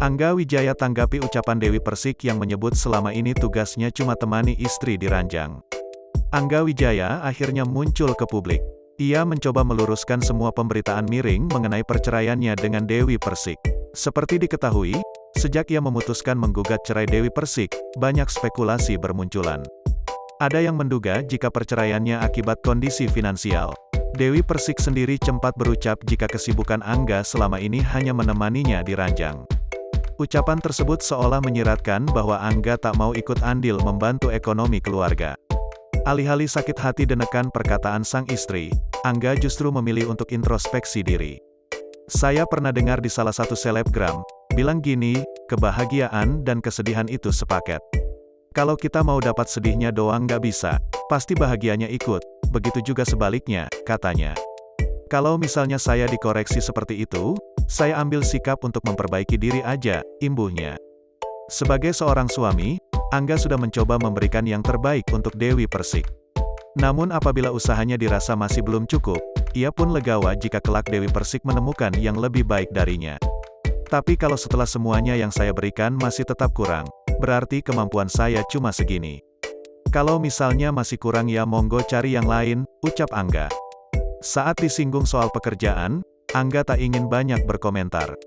Angga Wijaya tanggapi ucapan Dewi Persik yang menyebut selama ini tugasnya cuma temani istri di ranjang. Angga Wijaya akhirnya muncul ke publik. Ia mencoba meluruskan semua pemberitaan miring mengenai perceraiannya dengan Dewi Persik. Seperti diketahui, sejak ia memutuskan menggugat cerai Dewi Persik, banyak spekulasi bermunculan. Ada yang menduga jika perceraiannya akibat kondisi finansial. Dewi Persik sendiri sempat berucap jika kesibukan Angga selama ini hanya menemaninya di ranjang. Ucapan tersebut seolah menyiratkan bahwa Angga tak mau ikut andil membantu ekonomi keluarga. Alih-alih sakit hati denekan perkataan sang istri, Angga justru memilih untuk introspeksi diri. Saya pernah dengar di salah satu selebgram, bilang gini, kebahagiaan dan kesedihan itu sepaket. Kalau kita mau dapat sedihnya doang nggak bisa, pasti bahagianya ikut, begitu juga sebaliknya, katanya. Kalau misalnya saya dikoreksi seperti itu, saya ambil sikap untuk memperbaiki diri aja, imbuhnya. Sebagai seorang suami, Angga sudah mencoba memberikan yang terbaik untuk Dewi Persik. Namun apabila usahanya dirasa masih belum cukup, ia pun legawa jika kelak Dewi Persik menemukan yang lebih baik darinya. Tapi kalau setelah semuanya yang saya berikan masih tetap kurang, berarti kemampuan saya cuma segini. Kalau misalnya masih kurang ya monggo cari yang lain, ucap Angga. Saat disinggung soal pekerjaan, Angga tak ingin banyak berkomentar.